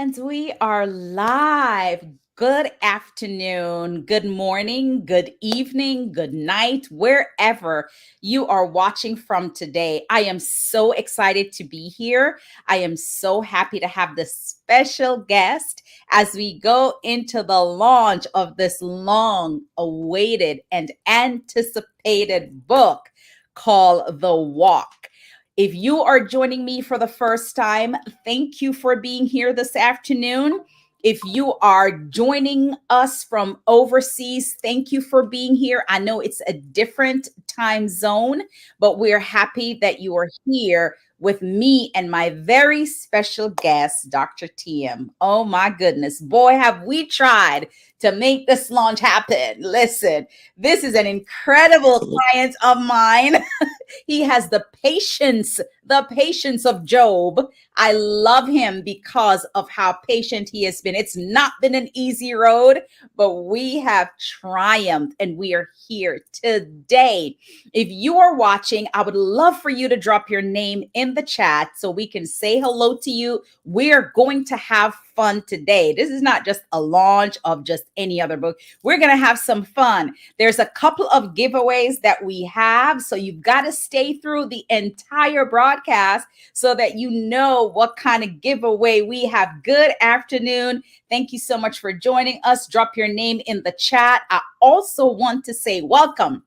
And we are live. Good afternoon, good morning, good evening, good night, wherever you are watching from today. I am so excited to be here. I am so happy to have this special guest as we go into the launch of this long awaited and anticipated book called The Walk. If you are joining me for the first time, thank you for being here this afternoon. If you are joining us from overseas, thank you for being here. I know it's a different time zone, but we're happy that you are here with me and my very special guest, Dr. Tiam. Oh my goodness. Boy, have we tried to make this launch happen. Listen, this is an incredible client of mine. He has the patience of Job. I love him because of how patient he has been. It's not been an easy road, but we have triumphed and we are here today. If you are watching, I would love for you to drop your name in the chat so we can say hello to you. We're going to have fun today. This is not just a launch of just any other book. We're going to have some fun. There's a couple of giveaways that we have, so you've got to stay through the entire broadcast so that you know what kind of giveaway we have. Good afternoon. Thank you so much for joining us. Drop your name in the chat. I also want to say welcome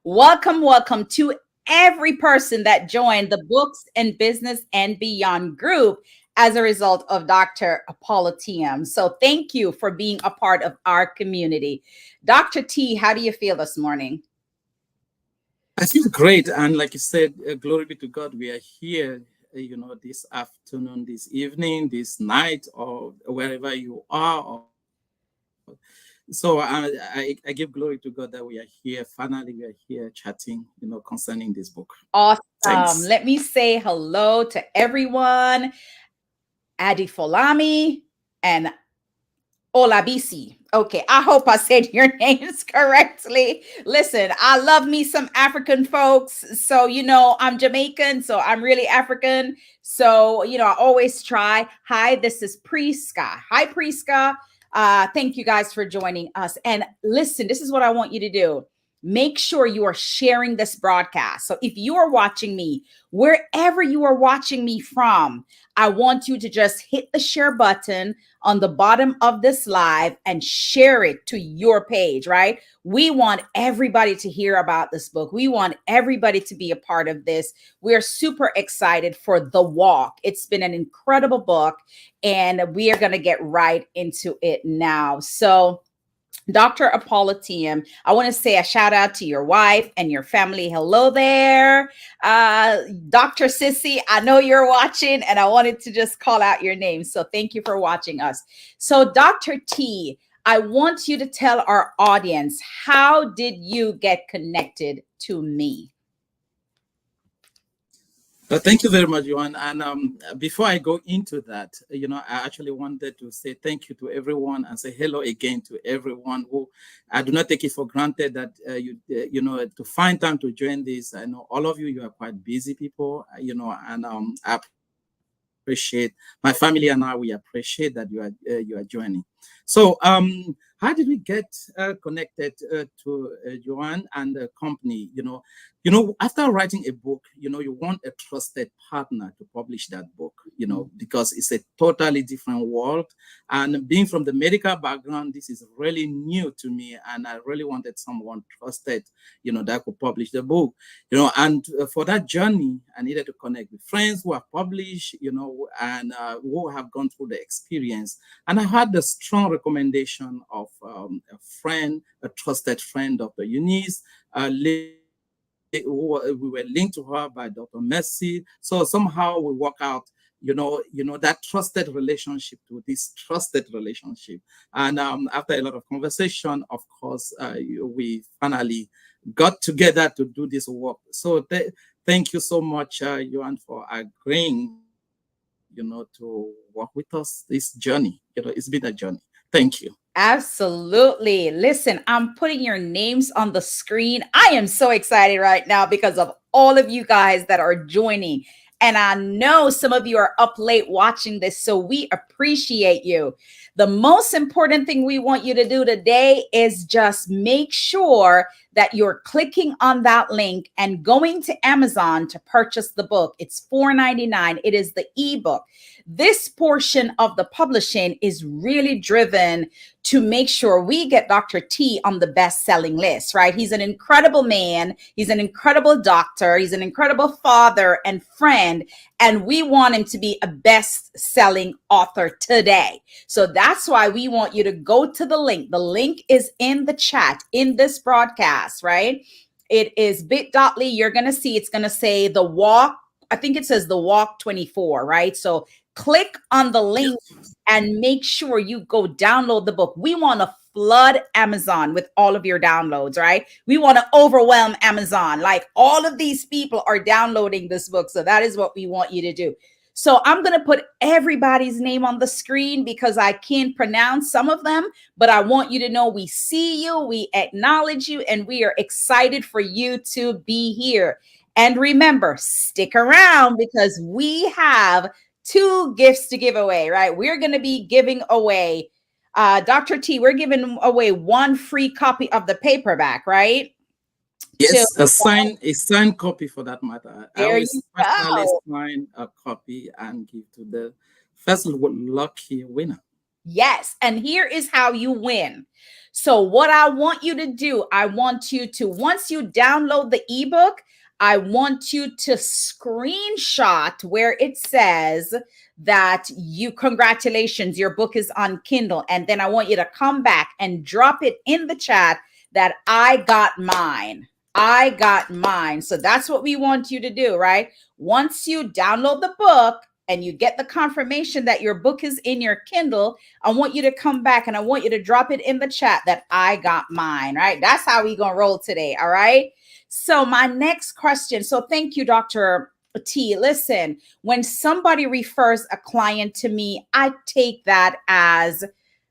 to every person that joined the Books and Business and Beyond group as a result of Dr. Appolo Tiam. So thank you for being a part of our community. Dr. T, how do you feel this morning? I feel great. And like you said, glory be to God, we are here, this afternoon, this evening, this night, or wherever you are. So I give glory to God that we are here. Finally, we are here chatting, concerning this book. Awesome. Thanks. Let me say hello to everyone. Adi Folami and Olabisi. Okay, I hope I said your names correctly. Listen, I love me some African folks. So, I'm Jamaican, so I'm really African. So, I always try. Hi, this is Priska. Hi, Priska. Thank you guys for joining us. And listen, this is what I want you to do. Make sure you are sharing this broadcast. So if you are watching me, wherever you are watching me from, I want you to just hit the share button on the bottom of this live and share it to your page, right? We want everybody to hear about this book. We want everybody to be a part of this. We're super excited for The Walk. It's been an incredible book, and we are going to get right into it now. So, Dr. Appolo Tiam, I want to say a shout out to your wife and your family. Hello there. Dr. Sissy, I know you're watching, and I wanted to just call out your name. So thank you for watching us. So Dr. T, I want you to tell our audience, how did you get connected to me? Thank you very much, Johan. And before I go into that, I actually wanted to say thank you to everyone and say hello again to everyone who I do not take it for granted that to find time to join this. I know all of you are quite busy people, and I appreciate my family and I. We appreciate that you are joining. So, how did we get connected to Johan and the company? After writing a book, you want a trusted partner to publish that book, because it's a totally different world. And being from the medical background, this is really new to me. And I really wanted someone trusted, that could publish the book, and for that journey, I needed to connect with friends who have published, and who have gone through the experience. And I had the strong recommendation of a trusted friend, Dr. Eunice, we were linked to her by Dr. Mercy. So somehow we work out, that trusted relationship to this trusted relationship. And after a lot of conversation, of course, we finally got together to do this work. So thank you so much, Johan, for agreeing, to work with us this journey. It's been a journey. Thank you. Absolutely. Listen, I'm putting your names on the screen. I am so excited right now because of all of you guys that are joining. And I know some of you are up late watching this, so we appreciate you. The most important thing we want you to do today is just make sure that you're clicking on that link and going to Amazon to purchase the book. It's $4.99. It is the ebook. This portion of the publishing is really driven to make sure we get Dr. T on the best-selling list, right? He's an incredible man. He's an incredible doctor. He's an incredible father and friend. And we want him to be a best-selling author today. So that's why we want you to go to the link. The link is in the chat in this broadcast, right? It is bit.ly. You're going to see it's going to say the walk. I think it says the walk 24, right? So click on the link and make sure you go download the book. We want to flood Amazon with all of your downloads, right? We want to overwhelm Amazon. Like all of these people are downloading this book. So that is what we want you to do. So I'm going to put everybody's name on the screen because I can't pronounce some of them, but I want you to know we see you, we acknowledge you, and we are excited for you to be here. And remember, stick around because we have 2 gifts to give away, right? We're going to be giving away, Dr. T, we're giving away 1 free copy of the paperback, right? Yes, a signed copy for that matter. I There always you personally go. sign a copy and give to the first lucky winner. Yes. And here is how you win. So what I want you to do, I want you to, once you download the ebook, I want you to screenshot where it says that congratulations, your book is on Kindle. And then I want you to come back and drop it in the chat that I got mine. I got mine. So that's what we want you to do, right? Once you download the book and you get the confirmation that your book is in your Kindle, I want you to come back and I want you to drop it in the chat that I got mine, right? That's how we gonna roll today, all right? So my next question, so thank you, Dr. T. Listen, when somebody refers a client to me, I take that as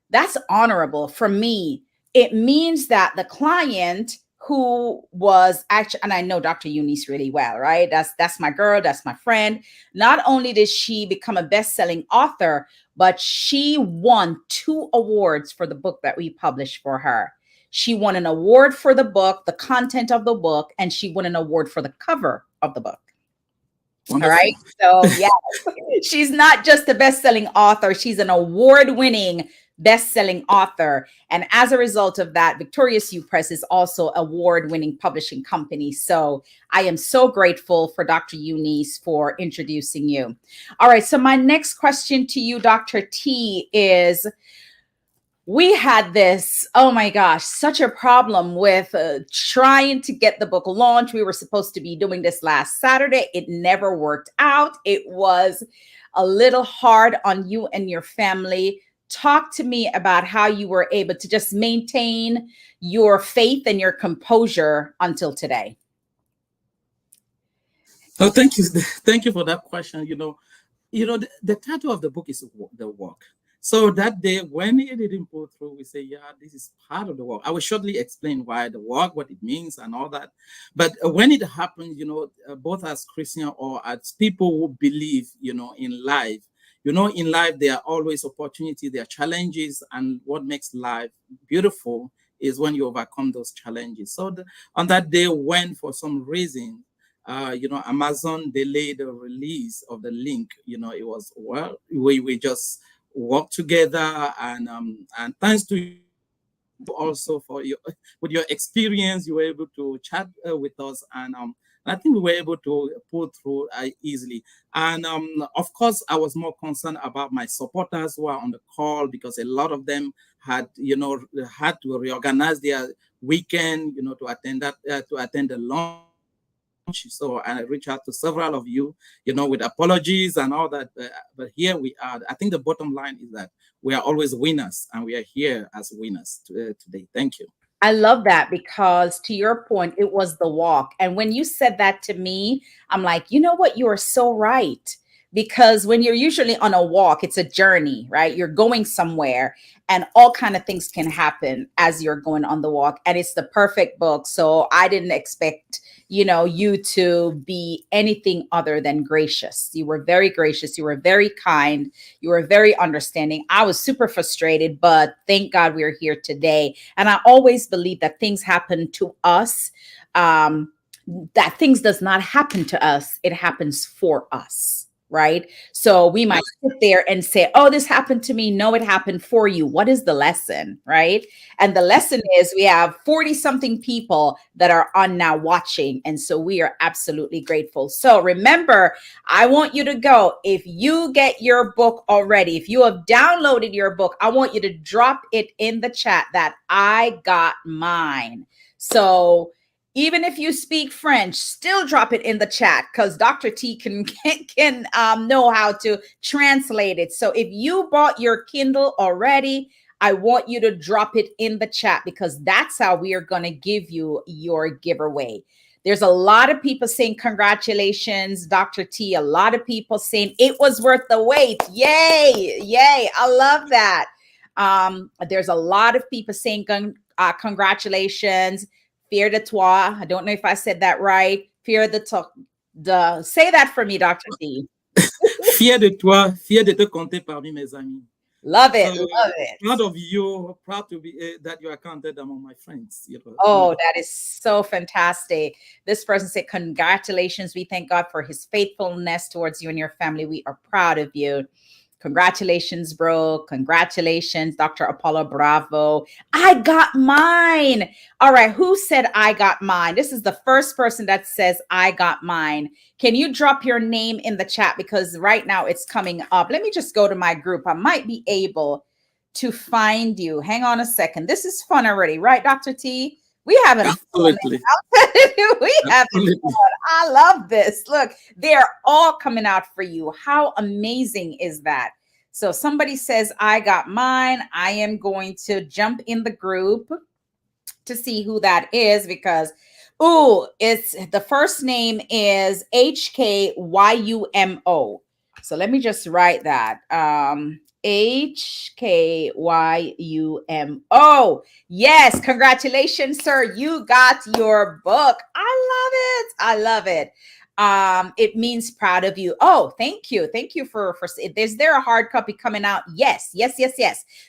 that's honorable for me. It means that the client who was actually, and I know Dr. Eunice really well, right? That's my girl, that's my friend. Not only did she become a best-selling author, but she won 2 awards for the book that we published for her. She won an award for the book, the content of the book, and she won an award for the cover of the book. Wonderful. All right. So yeah, she's not just a best-selling author. She's an award-winning best-selling author. And as a result of that, Victorious You Press is also award-winning publishing company. So I am so grateful for Dr. Eunice for introducing you. All right. So my next question to you, Dr. T, is we had this, oh my gosh, such a problem with trying to get the book launched. We were supposed to be doing this last Saturday. It never worked out. It was a little hard on you and your family. Talk to me about how you were able to just maintain your faith and your composure until today. Oh, thank you. Thank you for that question. The title of the book is The Walk. So that day, when it didn't pull through, we say, yeah, this is part of the walk. I will shortly explain why the walk, what it means and all that. But when it happened, both as Christian or as people who believe, in life, in life, there are always opportunities, there are challenges. And what makes life beautiful is when you overcome those challenges. So on that day, when for some reason, Amazon delayed the release of the link, it was, well, we just work together and thanks to you also for with your experience, you were able to chat with us and I think we were able to pull through easily. And of course, I was more concerned about my supporters who are on the call because a lot of them had to reorganize their weekend, to attend the launch. So I reached out to several of you, with apologies and all that. But here we are. I think the bottom line is that we are always winners and we are here as winners today. Thank you. I love that because to your point, it was the walk. And when you said that to me, I'm like, you know what? You are so right. Because when you're usually on a walk, it's a journey, right? You're going somewhere and all kind of things can happen as you're going on the walk. And it's the perfect book. So I didn't expect you to be anything other than gracious. You were very gracious. You were very kind. You were very understanding. I was super frustrated, but thank God we're here today. And I always believe that things happen to us. That things does not happen to us. It happens for us. Right. So we might sit there and say, oh, this happened to me. No, it happened for you. What is the lesson? Right. And the lesson is we have 40 something people that are on now watching. And so we are absolutely grateful. So remember, I want you to go. If you get your book already, if you have downloaded your book, I want you to drop it in the chat that I got mine. So even if you speak French, still drop it in the chat because Dr. T can know how to translate it. So if you bought your Kindle already, I want you to drop it in the chat because that's how we are going to give you your giveaway. There's a lot of people saying congratulations, Dr. T. A lot of people saying it was worth the wait. Yay, yay. I love that. There's a lot of people saying congratulations. Fier de toi. I don't know if I said that right. Fier de toi. Say that for me, Dr. T. Fier de toi, fier de te compter parmi mes amis. Love it, love it. Proud of you, proud to be that you are counted among my friends. Oh, that is so fantastic. This person said, congratulations. We thank God for his faithfulness towards you and your family. We are proud of you. Congratulations, bro. Congratulations, Dr. Apollo. Bravo. I got mine. All right. Who said I got mine? This is the first person that says I got mine. Can you drop your name in the chat? Because right now it's coming up. Let me just go to my group. I might be able to find you. Hang on a second. This is fun already, right, Dr. T? We haven't Absolutely. we haven't fun. I love this. Look, they're all coming out for you. How amazing is that? So somebody says, I got mine. I am going to jump in the group to see who that is because, it's the first name is HKYUMO. So let me just write that. HKYUMO. Yes, congratulations, sir. You got your book. I love it. I love it. It means proud of you. Oh, thank you. Thank you for is there a hard copy coming out? Yes.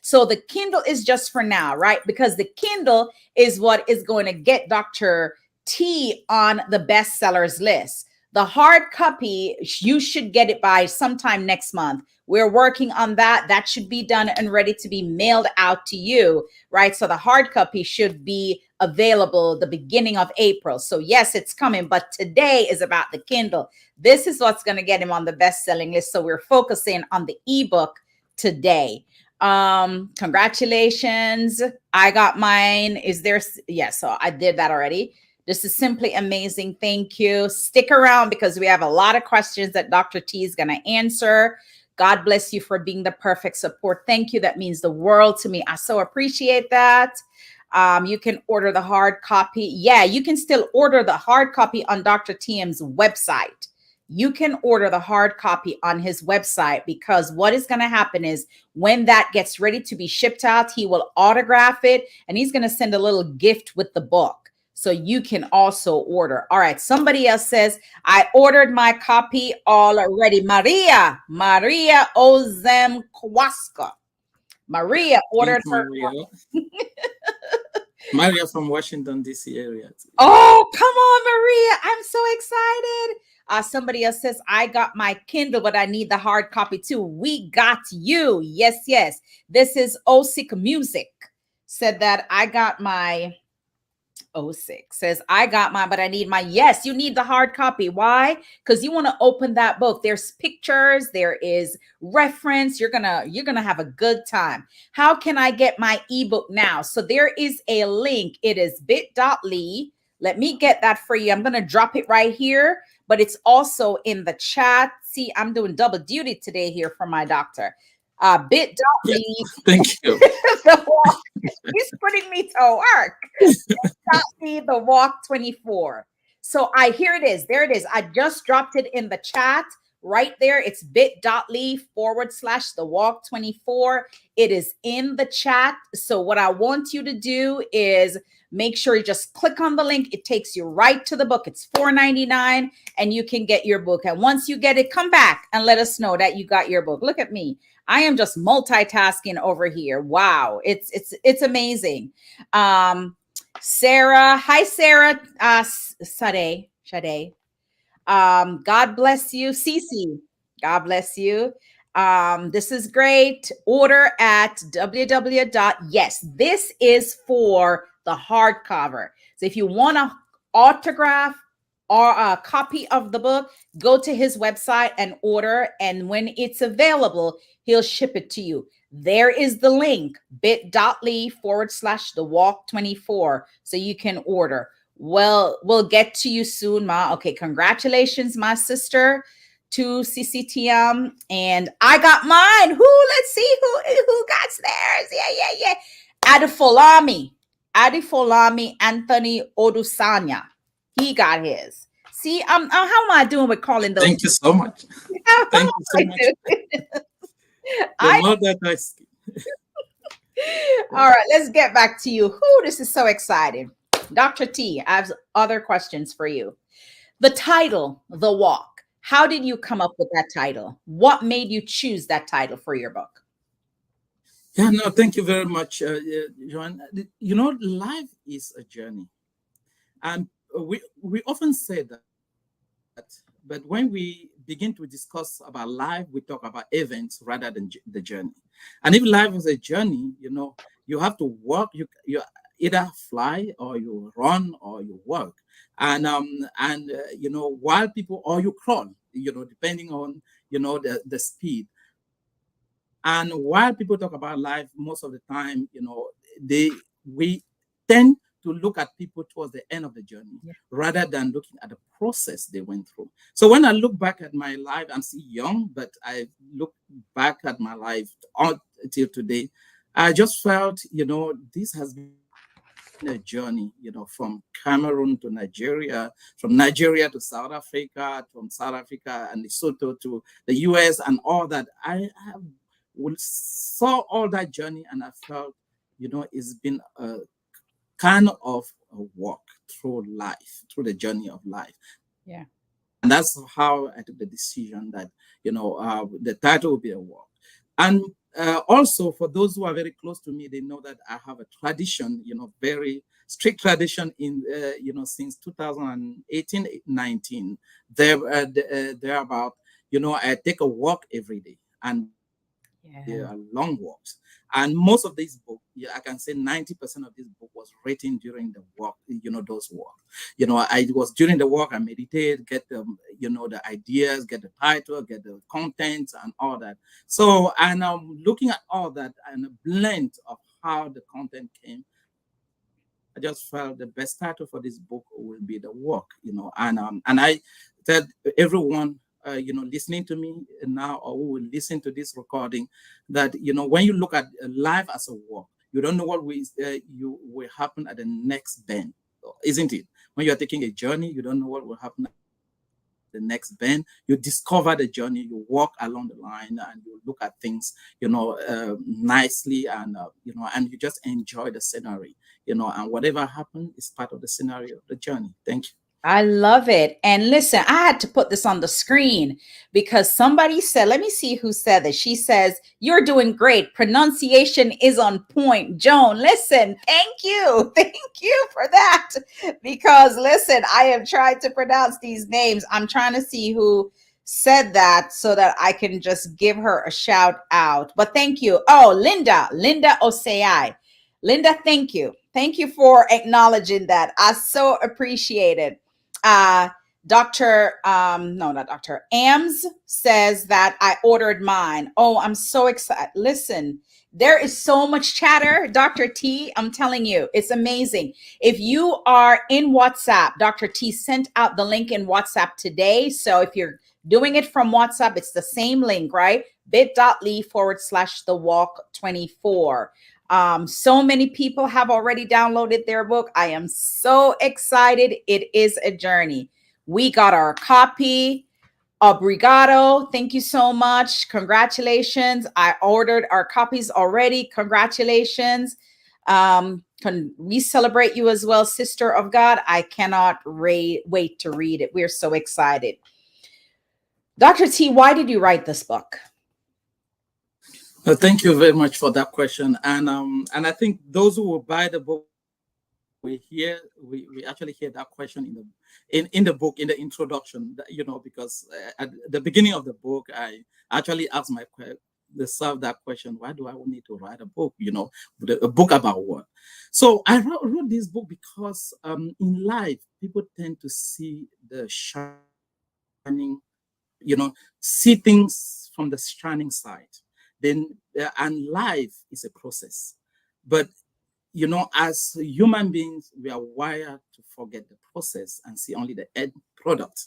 So the Kindle is just for now, right? Because the Kindle is what is going to get Dr. T on the bestsellers list. The hard copy, you should get it by sometime next month. We're working on that. That should be done and ready to be mailed out to you, right? So the hard copy should be available the beginning of April. So yes, it's coming, but today is about the Kindle. This is what's going to get him on the best-selling list. So we're focusing on the ebook today. Congratulations. I got mine. Is there? Yes, so I did that already. This is simply amazing. Thank you. Stick around because we have a lot of questions that Dr. T is going to answer. God bless you for being the perfect support. Thank you. That means the world to me. I so appreciate that. You can order the hard copy. Yeah, you can still order the hard copy on Dr. Tiam's website. You can order the hard copy on his website because what is going to happen is when that gets ready to be shipped out, he will autograph it and he's going to send a little gift with the book. So you can also order. All right. Somebody else says, I ordered my copy already. Maria Ozem Kwaska. Maria ordered her. Maria from Washington, D.C. area. Oh, come on, Maria. I'm so excited. Somebody else says, I got my Kindle, but I need the hard copy too. We got you. Yes. This is Osik Music. Said that I got my 06 says I got mine, but I need my. Yes, you need the hard copy. Why? Because you want to open that book. There's pictures, there is reference. You're gonna have a good time. How can I get my ebook now? So there is a link. It is bit.ly. Let me get that for you. I'm gonna drop it right here, but it's also in the chat. See, I'm doing double duty today here for my doctor. Bit.ly. Yeah, thank you. He's putting me to work. Bit.ly, the walk 24. So here it is. There it is. I just dropped it in the chat. right there. It's bit.ly/the walk 24. It is in the chat. So what I want you to do is make sure you just click on the link. It takes you right to the book. It's $4.99 and you can get your book. And once you get it, come back and let us know that you got your book. Look at me. I am just multitasking over here. Wow. It's amazing. Sarah, hi Sarah. Sade. God bless you. Cece, God bless you. This is great. Order at www. Yes, this is for the hardcover. So if you want an autograph or a copy of the book, go to his website and order. And when it's available, he'll ship it to you. There is the link, bit.ly/the walk 24. So you can order. Well, we'll get to you soon, Ma. Okay, congratulations, my sister, to CCTM. And I got mine. Let's see who got theirs. Yeah. Adefolami Anthony Odusanya. He got his. See, how am I doing with calling those? Thank you so much. Thank you so much. You're multitasking. All right, let's get back to you. This is so exciting. Dr. T, I have other questions for you. The title, The Walk. How did you come up with that title? What made you choose that title for your book? Yeah, no, thank you very much, Joanne. You know, life is a journey. And we often say that, but when we begin to discuss about life, we talk about events rather than the journey. And if life is a journey, you know, you have to walk. You either fly or you run or you walk, and you know, while people or you crawl, you know, depending on, you know, the speed. And while people talk about life, most of the time, you know, we tend to look at people towards the end of the journey, rather than looking at the process they went through. So when I look back at my life, I'm still young, but I look back at my life until today, I just felt, you know, this has been a journey, you know, from Cameroon to Nigeria, from Nigeria to South Africa, from South Africa and Lesotho to the US and all that. I saw all that journey, and I felt, you know, it's been a kind of a walk through life, through the journey of life. Yeah. And that's how I took the decision that, you know, the title will be a walk. And also, for those who are very close to me, they know that I have a tradition, you know, very strict tradition in, you know, since 2018-19. They're about, you know, I take a walk every day, and they are long walks. And most of this book, yeah, I can say 90% of this book was written during the walk, you know, those walks. You know, it was during the walk I meditate, get the, you know, the ideas, get the title, get the content and all that. So, and I'm looking at all that and a blend of how the content came. I just felt the best title for this book will be The Walk, you know, and I said everyone, you know, listening to me now or who will listen to this recording, that, you know, when you look at life as a walk, you don't know what will happen at the next bend, isn't it? When you're taking a journey, you don't know what will happen at the next bend. You discover the journey, you walk along the line, and you look at things, you know, nicely, and you know, and you just enjoy the scenery, you know, and whatever happens is part of the scenario of the journey. Thank you. I love it. And listen, I had to put this on the screen because somebody said, let me see who said this. She says, you're doing great. Pronunciation is on point. Joan, listen, thank you. Thank you for that. Because listen, I am trying to pronounce these names. I'm trying to see who said that so that I can just give her a shout out. But thank you. Oh, Linda Osei. Linda, thank you. Thank you for acknowledging that. I so appreciate it. Dr. No, not Dr. Ams says that I ordered mine. Oh, I'm so excited. Listen, there is so much chatter, Dr. T. I'm telling you, it's amazing. If you are in WhatsApp, Dr. T sent out the link in WhatsApp today. So if you're doing it from WhatsApp, it's the same link, right? bit.ly/the walk 24. So many people have already downloaded their book. I am so excited. It is a journey. We got our copy. Obrigado. Thank you so much. Congratulations. I ordered our copies already. Congratulations. Can we celebrate you as well, Sister of God? I cannot wait to read it. We're so excited. Dr. T, why did you write this book? Thank you very much for that question. And I think those who will buy the book, we actually hear that question in the book, in the introduction, because at the beginning of the book, I actually asked myself that question: why do I need to write a book? A book about what? So I wrote this book because in life, people tend to see the shining, see things from the shining side. Then and life is a process, but as human beings, we are wired to forget the process and see only the end product.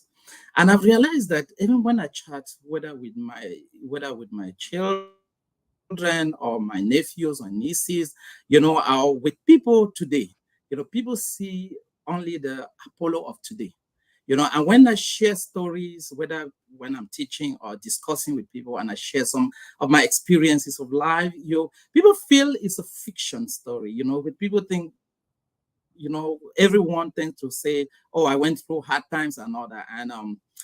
And I've realized that even when I chat, whether with my children or my nephews or nieces, or with people today, people see only the Apollo of today. And when I share stories, whether when I'm teaching or discussing with people, and I share some of my experiences of life, people feel it's a fiction story. But people think, everyone tends to say, "Oh, I went through hard times and all that." And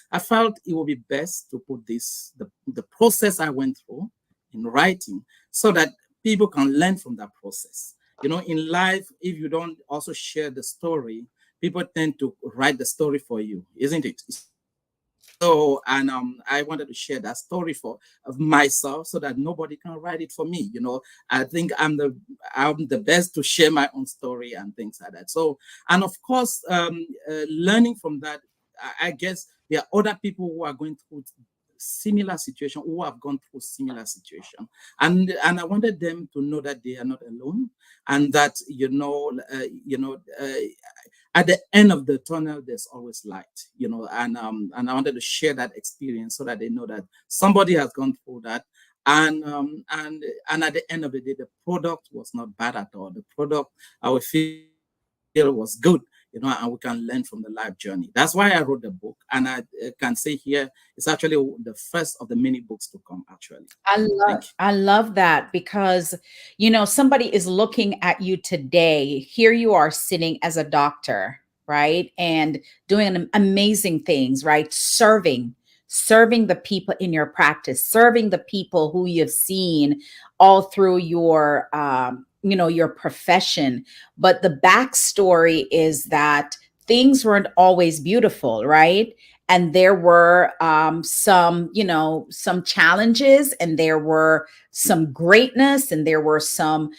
I felt it would be best to put the process I went through in writing, so that people can learn from that process. In life, if you don't also share the story, people tend to write the story for you, isn't it? So, and I wanted to share that story of myself, so that nobody can write it for me. I think I'm the best to share my own story and things like that. So, and of course, learning from that, I guess there are other people who are going through similar situation, who have gone through similar situation, and I wanted them to know that they are not alone, and that at the end of the tunnel there's always light. And I wanted to share that experience, so that they know that somebody has gone through that, and at the end of the day, the product was not bad at all. The product, I would feel, was good, and we can learn from the life journey. That's why I wrote the book. And I can say here, it's actually the first of the many books to come, actually. Thank you. I love that, because somebody is looking at you today. Here you are sitting as a doctor, right? And doing amazing things, right? Serving the people in your practice, serving the people who you've seen all through your profession. But the backstory is that things weren't always beautiful, right? And there were some challenges, and there were some greatness, and there were some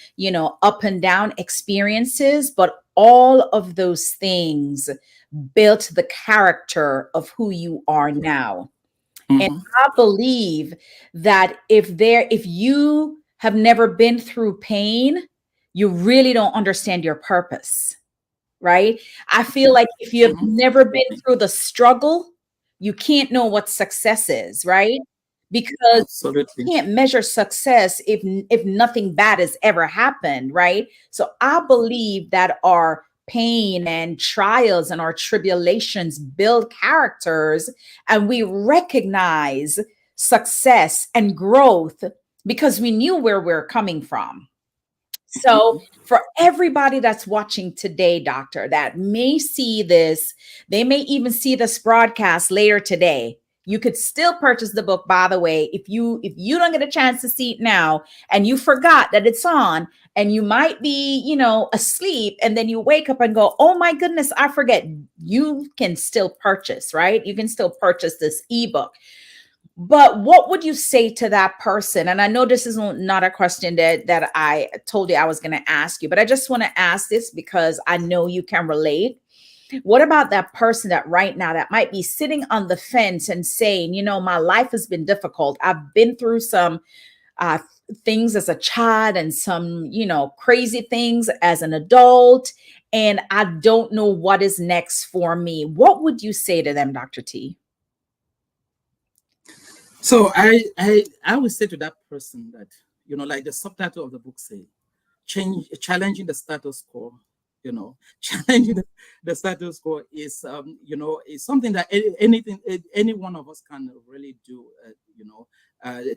up and down experiences, but all of those things built the character of who you are now. And Mhm. I believe that if you have never been through pain, you really don't understand your purpose, right? I feel like if you have Mhm. never been Absolutely. through the struggle, you can't know what success is, right? Because Absolutely. you can't measure success if nothing bad has ever happened, right? So I believe that our pain and trials and our tribulations build characters, and we recognize success and growth because we knew where we're coming from. So, Mhm. for everybody that's watching today, doctor, that may see this, they may even see this broadcast later today. You could still purchase the book, by the way, if you don't get a chance to see it now and you forgot that it's on, and you might be, asleep, and then you wake up and go, "Oh my goodness, I forget." You can still purchase, right? You can still purchase this ebook. But what would you say to that person? And I know this is not a question that I told you I was going to ask you, but I just want to ask this because I know you can relate. What about that person that right now that might be sitting on the fence and saying, "My life has been difficult. I've been through some uh, things as a child, and some, crazy things as an adult, and I don't know what is next for me." What would you say to them, Dr. T? So I would say to that person that, like the subtitle of the book say, challenging the status quo. challenging the status quo is, is something that any one of us can really do,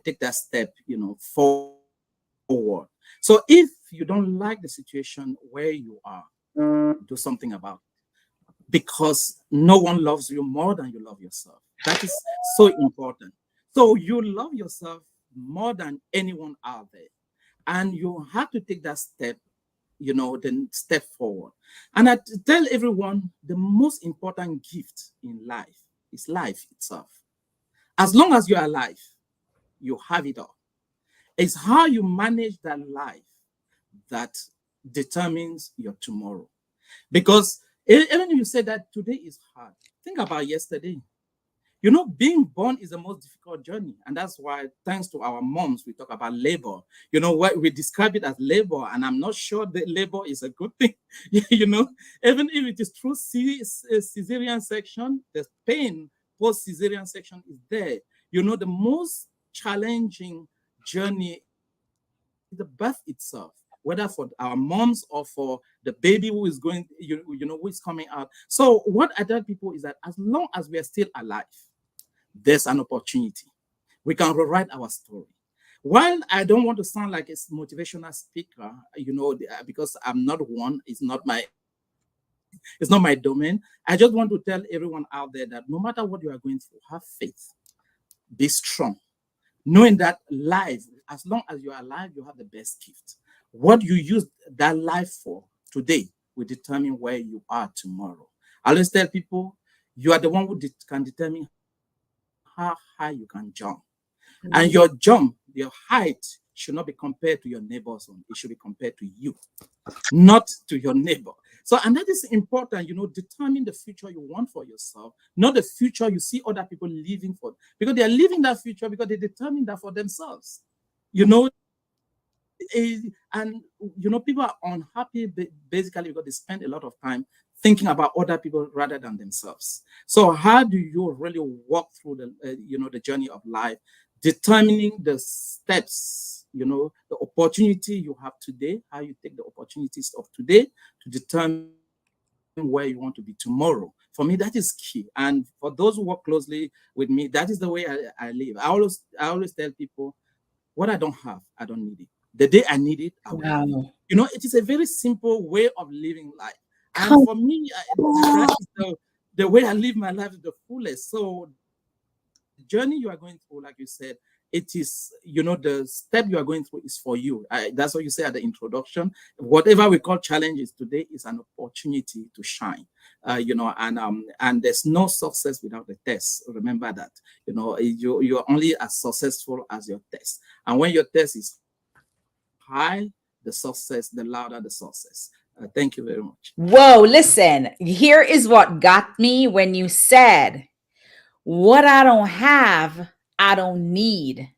take that step, forward. So if you don't like the situation where you are, do something about it, because no one loves you more than you love yourself. That is so important. So you love yourself more than anyone out there, and you have to take that step, then step forward. And I tell everyone, the most important gift in life is life itself. As long as you're alive, you have it all. It's how you manage that life that determines your tomorrow. Because even if you say that today is hard, think about yesterday. Being born is the most difficult journey. And that's why, thanks to our moms, we talk about labor. What we describe it as labor, and I'm not sure that labor is a good thing. Even if it is through cesarean section, the pain post cesarean section is there. The most challenging journey is the birth itself, whether for our moms or for the baby who is going, who is coming out. So what I tell people is that as long as we are still alive, there's an opportunity. We can rewrite our story. While I don't want to sound like a motivational speaker, because I'm not one, it's not my domain. I just want to tell everyone out there that no matter what you are going through, have faith, be strong, knowing that life, as long as you are alive, you have the best gift. What you use that life for today will determine where you are tomorrow. I always tell people, you are the one who can determine how high you can jump. And your jump, your height, should not be compared to your neighbor's own. It should be compared to you, not to your neighbor. So, and that is important, determine the future you want for yourself, not the future you see other people living for, because they are living that future because they determine that for themselves. And people are unhappy basically because they spend a lot of time thinking about other people rather than themselves. So how do you really walk through the journey of life, determining the steps, the opportunity you have today, how you take the opportunities of today to determine where you want to be tomorrow. For me, that is key. And for those who work closely with me, that is the way I live. I always tell people, what I don't have, I don't need it. The day I need it, I will have it. It is a very simple way of living life. And for me, that is the way I live my life to the fullest. So the journey you are going through, like you said, it is, the step you are going through is for you. That's what you say at the introduction. Whatever we call challenges today is an opportunity to shine, and there's no success without the test. Remember that, you're only as successful as your test. And when your test is high, the success, the louder the success. Thank you very much. Whoa, listen, here is what got me when you said, what I don't have, I don't need.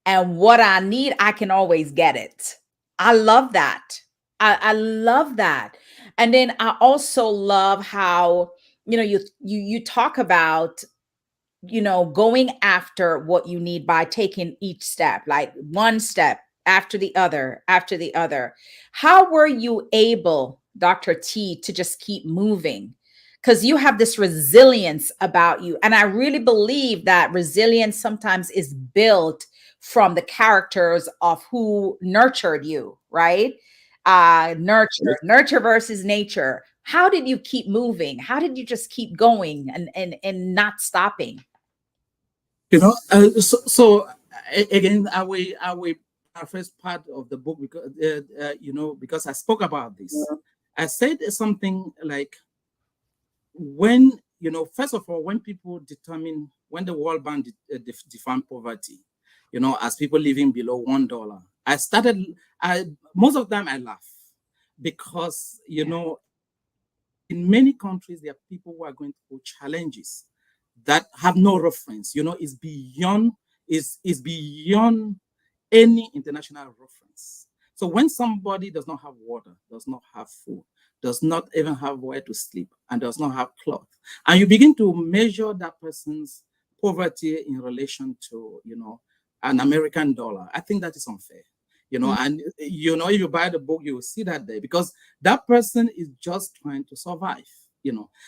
And what I need, I can always get it. I love that. I love that. And then I also love how, you talk about, going after what you need by taking each step, like one step after the other, after the other. How were you able, Dr. T, to just keep moving? Because you have this resilience about you. And I really believe that resilience sometimes is built from the characters of who nurtured you, right? Nurture versus nature. How did you keep moving? How did you just keep going and not stopping? Again, I will first part of the book because because I spoke about this. I said something like, when first of all, when people determine, when the World Bank define poverty, as people living below $1, most of the time I laugh, because in many countries there are people who are going through challenges that have no reference. Is beyond any international reference. So when somebody does not have water, does not have food, does not even have where to sleep, and does not have cloth, and you begin to measure that person's poverty in relation to an American dollar, I think that is unfair. Mm. and if you buy the book, you will see that there, because that person is just trying to survive.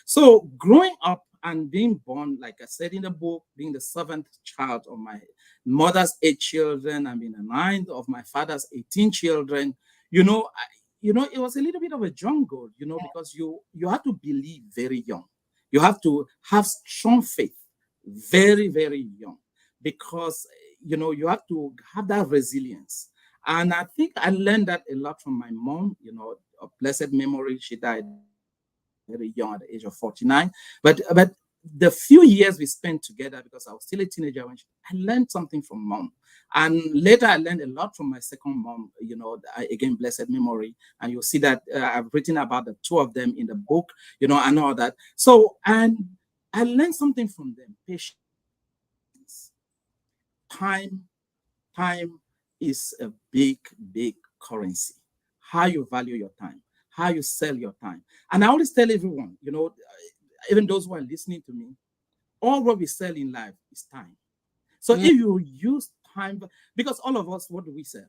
So growing up and being born, like I said in the book, being the seventh child of my mother's 8 children and being the ninth of my father's 18 children, it was a little bit of a jungle, because you have to believe very young. You have to have strong faith very, very young, because you have to have that resilience. And I think I learned that a lot from my mom, of blessed memory. She died very young at the age of 49. But the few years we spent together, because I was still a teenager when I learned something from mom. And later I learned a lot from my second mom, again, blessed memory. And you'll see that I've written about the two of them in the book, and all that. So, and I learned something from them. Patience. Time, time is a big, big currency. How you value your time, how you sell your time. And I always tell everyone, even those who are listening to me, all what we sell in life is time. So Mm. if you use time, because all of us, what do we sell?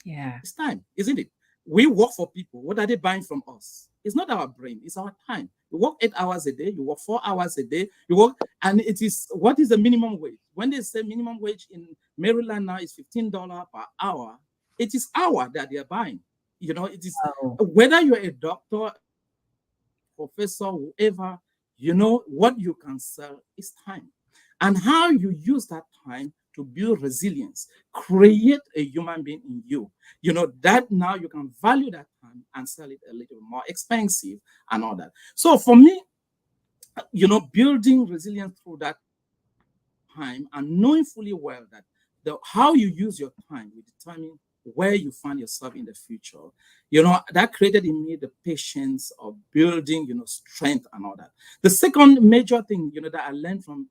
Yeah. It's time, isn't it? We work for people. What are they buying from us? It's not our brain, it's our time. You work 8 hours a day, you work 4 hours a day, you work, and it is, what is the minimum wage? When they say minimum wage in Maryland now is $15 per hour, it is hour that they are buying. It is, Oh. whether you're a doctor, professor, whoever, what you can sell is time. And how you use that time to build resilience, create a human being in you, that now you can value that time and sell it a little more expensive and all that. So for me, building resilience through that time and knowing fully well that how you use your time will determine where you find yourself in the future. That created in me the patience of building, strength and all that. The second major thing, that I learned from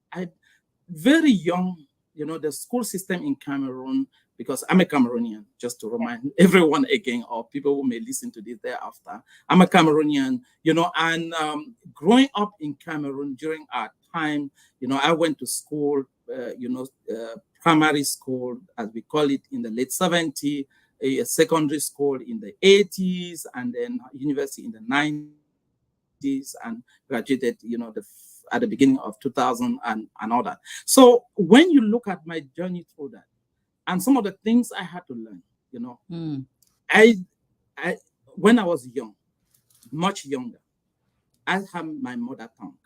very young, the school system in Cameroon, because I'm a Cameroonian, just to remind everyone again, or people who may listen to this thereafter. I'm a Cameroonian, and growing up in Cameroon during our time, I went to school, primary school, as we call it, in the late 70s, a secondary school in the 80s, and then university in the 90s, and graduated, at the beginning of 2000 and all that. So when you look at my journey through that, and some of the things I had to learn, Mm. I, I when I was young, much younger, I had my mother tongue,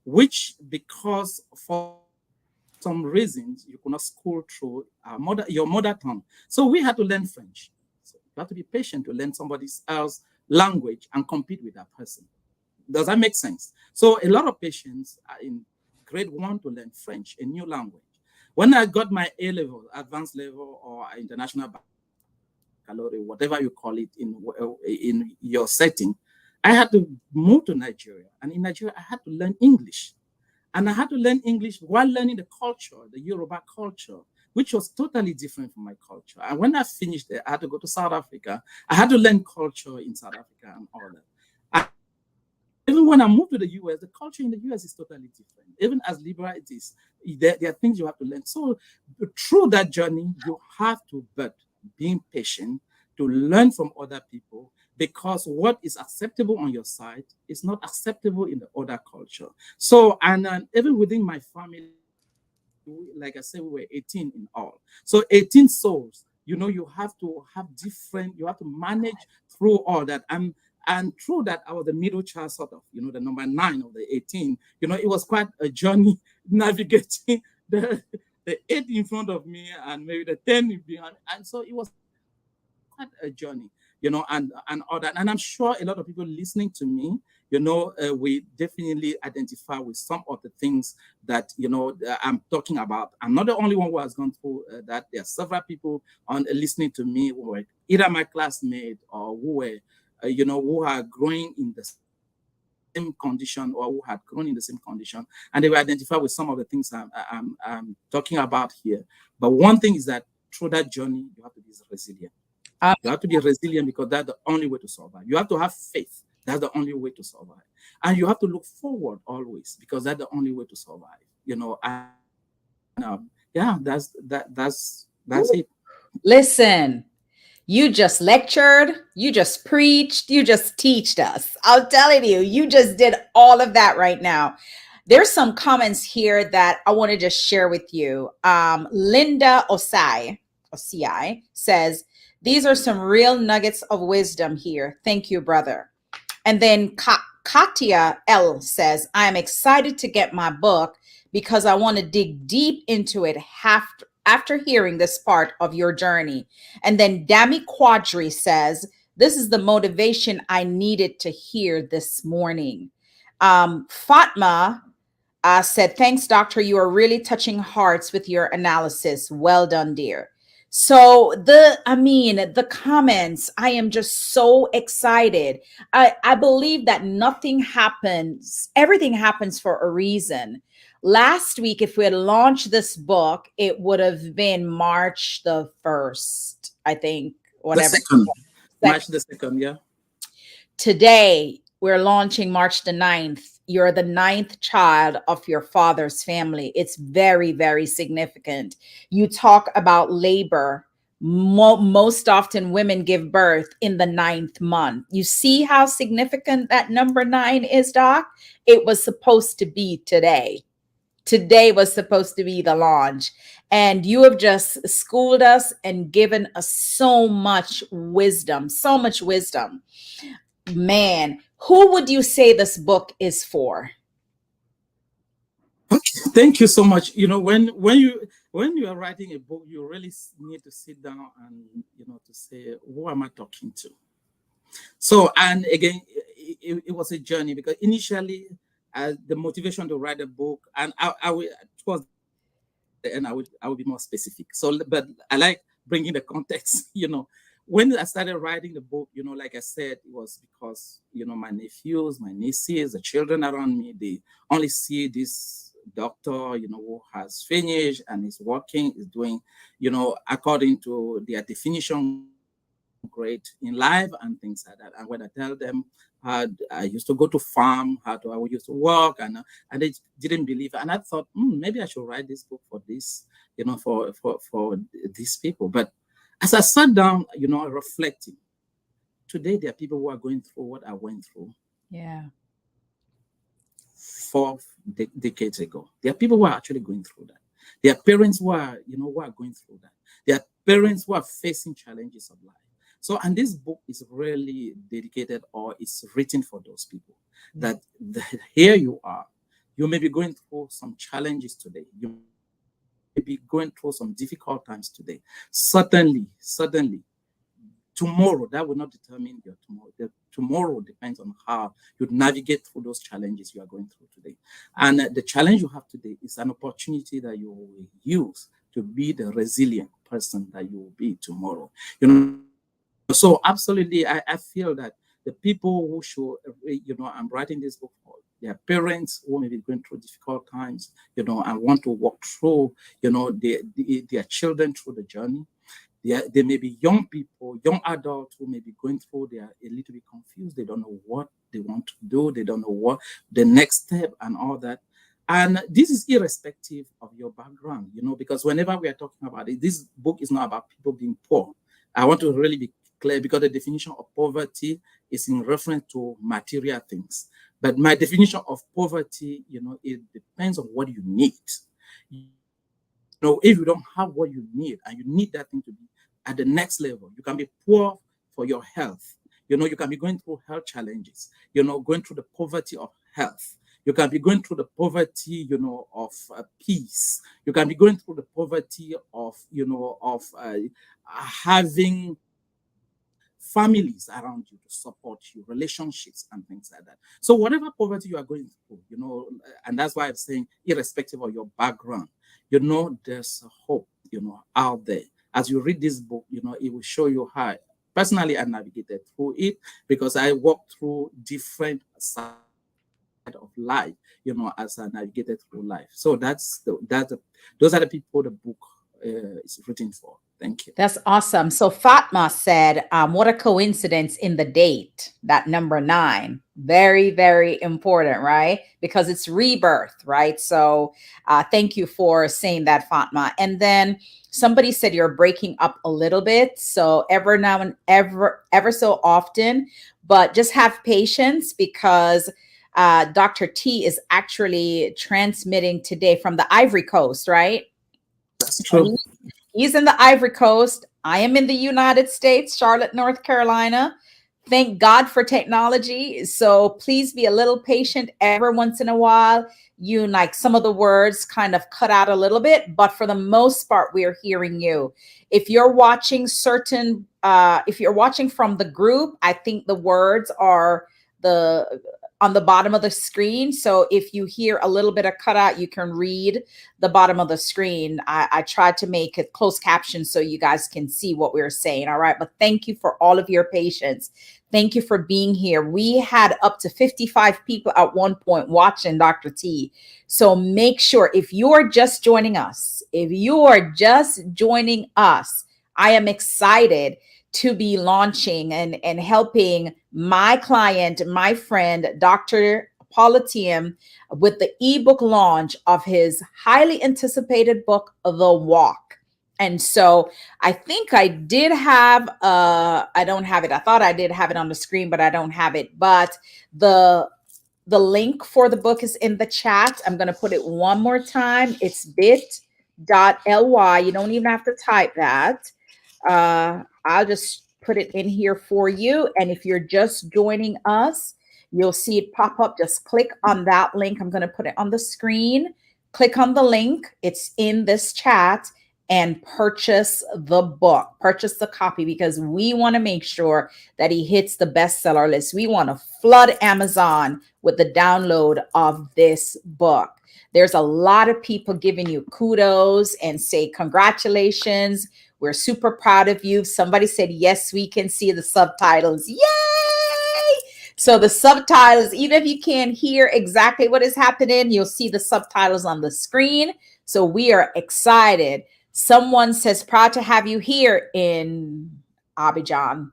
which, because for some reasons you could not school through your mother tongue. So we had to learn French. So you have to be patient to learn somebody else's language and compete with that person. Does that make sense? So a lot of patients are in grade 1 to learn French, a new language. When I got my A level, advanced level, or international baccalaureate, whatever you call it in your setting, I had to move to Nigeria. And in Nigeria, I had to learn English. And I had to learn English while learning the culture, the Yoruba culture, which was totally different from my culture. And when I finished there, I had to go to South Africa. I had to learn culture in South Africa and all that. Even when I moved to the US, the culture in the US is totally different. Even as liberal it is, there are things you have to learn. So through that journey, you have to, but being patient to learn from other people, because what is acceptable on your side is not acceptable in the other culture. So, and even within my family, like I said, we were 18 in all. So 18 souls, you have to have different, you have to manage through all that. And through that, I was the middle child, sort of, the number 9 of the 18. It was quite a journey navigating the 8 in front of me and maybe the 10 behind. And so it was quite a journey, and all that. And I'm sure a lot of people listening to me, we definitely identify with some of the things that, I'm talking about. I'm not the only one who has gone through that. There are several people on listening to me who were either my classmate or who were, who are growing in the same condition, or who had grown in the same condition, and they will identify with some of the things I'm talking about here. But one thing is that through that journey, you have to be resilient. Um, You have to be resilient, because that's the only way to survive. You have to have faith. That's the only way to survive. And you have to look forward always, because that's the only way to survive. And yeah, that's it. Listen, You just lectured, you just preached, you just teached us. I'm telling you, you just did all of that right now. There's some comments here that I want to just share with you. Linda Osai says, these are some real nuggets of wisdom here. Thank you, brother. And then Katia L says, I am excited to get my book because I want to dig deep into it after hearing this part of your journey. And then Dami Quadri says, this is the motivation I needed to hear this morning. Fatma said, thanks, doctor. You are really touching hearts with your analysis. Well done, dear. So the comments, I am just so excited. I believe that nothing happens, everything happens for a reason. Last week, if we had launched this book, it would have been March the 1st, I think, The whatever. second, March the 2nd, yeah. Today, we're launching March the 9th. You're the ninth child of your father's family. It's very, very significant. You talk about labor. Most often, women give birth in the ninth month. You see how significant that number 9 is, Doc? It was supposed to be today. Today was supposed to be the launch. And you have just schooled us and given us so much wisdom, so much wisdom. Man, who would you say this book is for? Thank you so much. When you are writing a book, you really need to sit down and to say, who am I talking to? So, and again, it was a journey because initially, the motivation to write a book, and I will towards the end, I would be more specific. So, but I like bringing the context. When I started writing the book, like I said, it was because my nephews, my nieces, the children around me, they only see this doctor, who has finished and is working, is doing, according to their definition, great in life and things like that. And when I tell them how I used to go to farm, how I used to work, and they didn't believe. And I thought, maybe I should write this book for this, for these people. But as I sat down, reflecting, today there are people who are going through what I went through. Yeah. 4 decades ago. There are people who are actually going through that. There are parents who are going through that. There are parents who are facing challenges of life. So, and this book is really dedicated, or it's written for those people that here you are. You may be going through some challenges today. You may be going through some difficult times today. Certainly, tomorrow, that will not determine your tomorrow. Tomorrow depends on how you navigate through those challenges you are going through today. And the challenge you have today is an opportunity that you will use to be the resilient person that you will be tomorrow. So absolutely, I feel that the people who should, I'm writing this book for, their parents who may be going through difficult times, and want to walk through, their children through the journey. There may be young people, young adults who may be going through, they are a little bit confused. They don't know what they want to do. They don't know what the next step and all that. And this is irrespective of your background, because whenever we are talking about it, this book is not about people being poor. I want to really be clear, because the definition of poverty is in reference to material things. But my definition of poverty, it depends on what you need. If you don't have what you need and you need that thing to be at the next level, you can be poor for your health. You can be going through health challenges, going through the poverty of health. You can be going through the poverty, of peace. You can be going through the poverty of, having families around you to support you, relationships and things like that. So whatever poverty you are going through, and that's why I'm saying, irrespective of your background, there's a hope, out there. As you read this book, it will show you how personally I navigated through it, because I walked through different sides of life, as I navigated through life. So those are the people the book is written for. Thank you. That's awesome. So Fatma said, what a coincidence in the date, that number 9. Very, very important, right? Because it's rebirth, right? So thank you for saying that, Fatma. And then somebody said you're breaking up a little bit. So ever now and ever so often, but just have patience because Dr. T is actually transmitting today from the Ivory Coast, right? That's And true. he's in the Ivory Coast. I am in the United States, Charlotte, North Carolina. Thank God for technology. So please be a little patient every once in a while. You like some of the words kind of cut out a little bit, but for the most part, we are hearing you. If you're watching if you're watching from the group, I think the words are the on the bottom of the screen. So if you hear a little bit of cutout, you can read the bottom of the screen. I tried to make it closed caption so you guys can see what we were saying. All right. But thank you for all of your patience. Thank you for being here. We had up to 55 people at one point watching Dr. T. So make sure if you're just joining us, I am excited to be launching and helping my client, my friend, Dr. Appolo Tiam, with the ebook launch of his highly anticipated book, The Walk. And so I think I did have I don't have it. I thought I did have it on the screen, but I don't have it. But the link for the book is in the chat. I'm going to put it one more time. It's bit.ly. You don't even have to type that. I'll just put it in here for you. And if you're just joining us, you'll see it pop up. Just click on that link. I'm going to put it on the screen. Click on the link. It's in this chat and purchase the book, purchase the copy, because we want to make sure that he hits the bestseller list. We want to flood Amazon with the download of this book. There's a lot of people giving you kudos and say congratulations. We're super proud of you. Somebody said, yes, we can see the subtitles. Yay! So the subtitles, even if you can't hear exactly what is happening, you'll see the subtitles on the screen. So we are excited. Someone says, proud to have you here in Abidjan.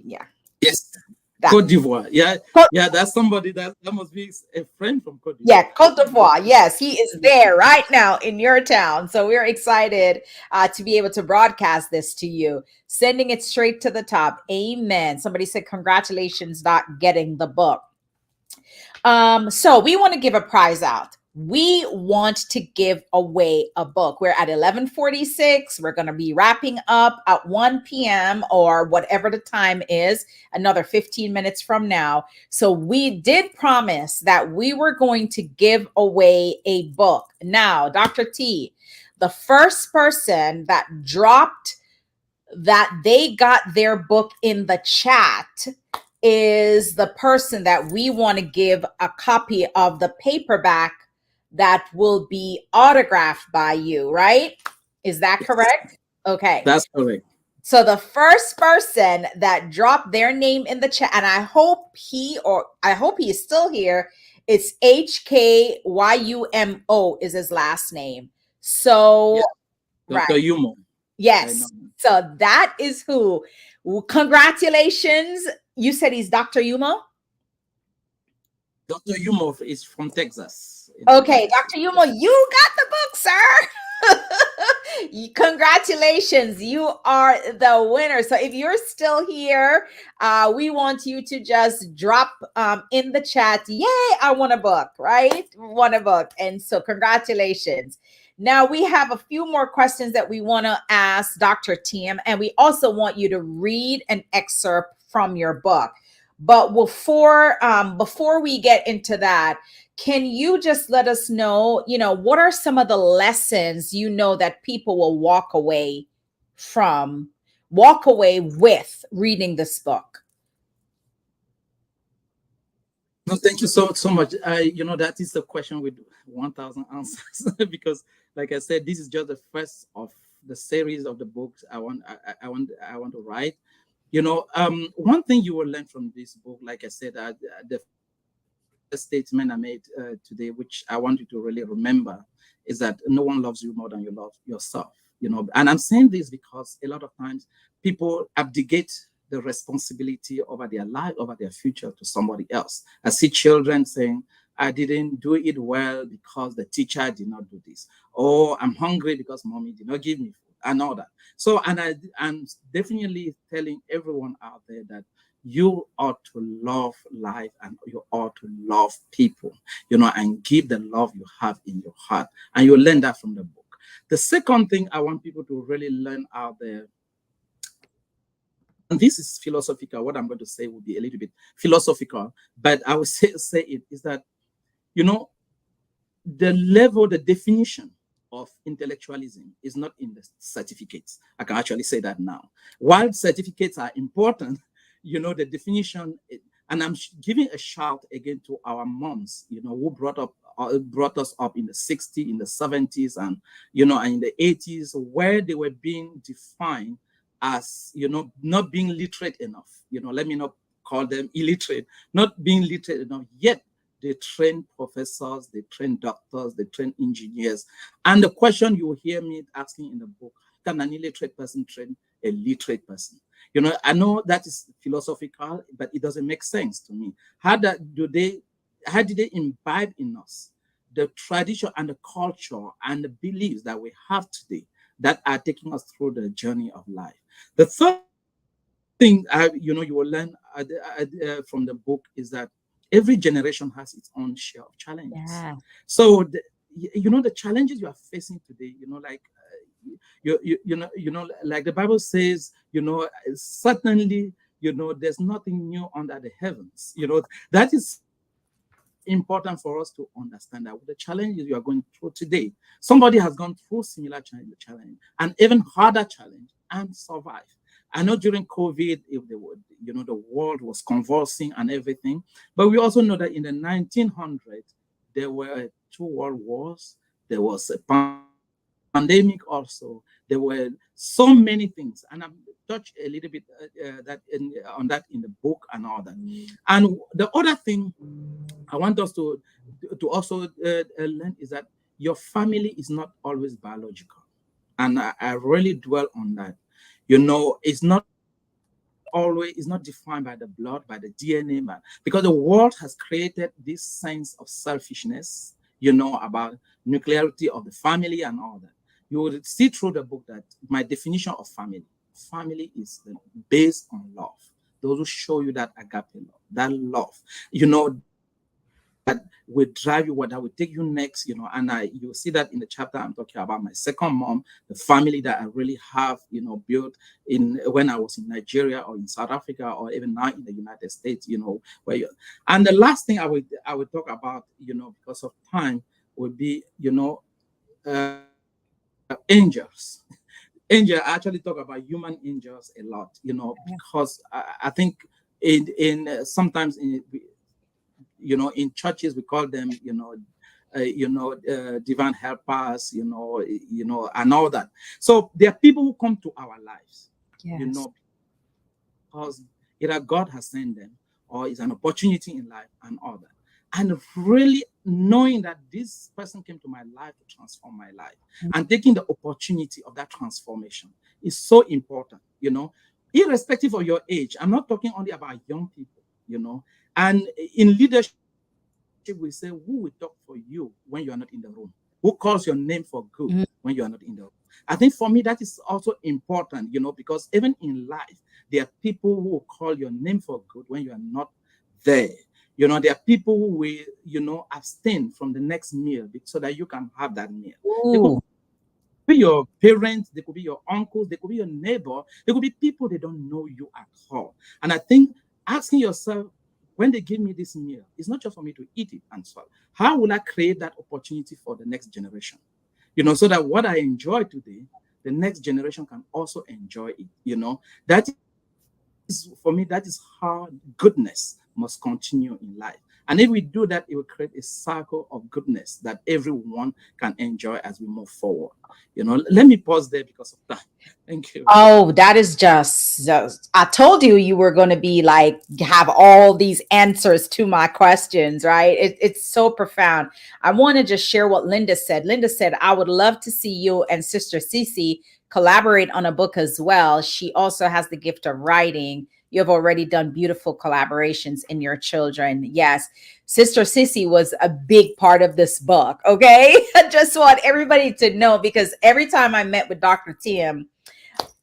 Yeah. Yes. That. Cote d'Ivoire. Yeah. Cote, Yeah. That's somebody that must be a friend from Cote d'Ivoire. yeah, Cote d'Ivoire. Yes, he is there right now in your town. So we're excited to be able to broadcast this to you, sending it straight to the top. Amen. Somebody said, congratulations, not getting the book. So we want to give a prize out. We want to give away a book. We're at 11:46. We're going to be wrapping up at 1 p.m. or whatever the time is, another 15 minutes from now. So we did promise that we were going to give away a book. Now, Dr. T, the first person that dropped that they got their book in the chat is the person that we want to give a copy of the paperback that will be autographed by you, right? Is that correct? Okay. That's correct. So the first person that dropped their name in the chat, and I hope he is still here, it's HKYUMO is his last name. So, yeah. Dr. right. Yumo. Yes. So that is who. Congratulations. You said he's Dr. Yumo? Dr. Yumo is from Texas. Okay, Dr. Yumo, you got the book, sir. Congratulations. You are the winner. So if you're still here, we want you to just drop in the chat, yay, I want a book, right? Want a book. And so congratulations. Now we have a few more questions that we want to ask Dr. Tiam, and we also want you to read an excerpt from your book. But before we get into that, can you just let us know, what are some of the lessons that people will walk away with reading this book? No, thank you so much. That is the question with 1,000 answers because, like I said, this is just the first of the series of the books I want to write. One thing you will learn from this book, like I said, the statement I made today, which I want you to really remember, is that no one loves you more than you love yourself. And I'm saying this because a lot of times people abdicate the responsibility over their life, over their future to somebody else. I see children saying, I didn't do it well because the teacher did not do this. Or I'm hungry because mommy did not give me food and all that. So, I'm definitely telling everyone out there that you ought to love life and you ought to love people, and give the love you have in your heart. And you learn that from the book. The second thing I want people to really learn out there, and this is philosophical, what I'm going to say will be a little bit philosophical, but I will say it is that, you know, the level, the definition of intellectualism is not in the certificates. I can actually say that now. While certificates are important, the definition, and I'm giving a shout again to our moms, who brought us up in the 60s, in the 70s, and and in the 80s, where they were being defined as not being literate enough. Let me not call them illiterate, not being literate enough yet. They train professors, they train doctors, they train engineers. And the question you will hear me asking in the book, can an illiterate person train a literate person? I know that is philosophical, but it doesn't make sense to me. How did they imbibe in us the tradition and the culture and the beliefs that we have today that are taking us through the journey of life? The third thing you will learn from the book is that every generation has its own share of challenges. Yeah. So the challenges you are facing today, like like the Bible says, certainly, there's nothing new under the heavens. That is important for us to understand that with the challenges you are going through today, somebody has gone through similar challenge and even harder challenge and survived. I know during COVID, if the world was convulsing and everything, but we also know that in the 1900s, there were two world wars, there was a pandemic also, there were so many things, and I've touched a little bit on that in the book and all that. And the other thing I want us to also learn is that your family is not always biological, and I really dwell on that. It's not defined by the blood, by the DNA, because the world has created this sense of selfishness, about nuclearity of the family and all that. You will see through the book that my definition of family is based on love. Those who show you that agape love, that love, that will drive you, that will take you next, and you'll see that in the chapter I'm talking about my second mom, the family that I really have, built in when I was in Nigeria or in South Africa or even now in the United States, and the last thing I would talk about, because of time, would be, angels. Angel, I actually talk about human angels a lot, because I think sometimes in churches we call them, divine helpers, and all that. So there are people who come to our lives, Yes. because either God has sent them or it's an opportunity in life and all that. And really knowing that this person came to my life to transform my life and taking the opportunity of that transformation is so important, irrespective of your age. I'm not talking only about young people, and in leadership, we say, who will talk for you when you are not in the room? Who calls your name for good Mhm. when you are not in the room? I think for me, that is also important, because even in life, there are people who will call your name for good when you are not there. There are people who will, abstain from the next meal so that you can have that meal. They could Ooh. be your parents, they could be your uncles, they could be your neighbor, they could be people they don't know you at all. And I think asking yourself, when they give me this meal, it's not just for me to eat it and swallow. How will I create that opportunity for the next generation? So that what I enjoy today, the next generation can also enjoy it. That is, for me, that is how goodness must continue in life. And if we do that, it will create a circle of goodness that everyone can enjoy as we move forward. Let me pause there because of time. Thank you. Oh, that is just I told you you were going to be like have all these answers to my questions, right? It's so profound. I want to just share what Linda said. Linda said, I would love to see you and Sister Cece collaborate on a book as well. She also has the gift of writing. You have already done beautiful collaborations in your children. Yes, Sister Cece was a big part of this book. Okay. I just want everybody to know because every time I met with Dr. Tiam,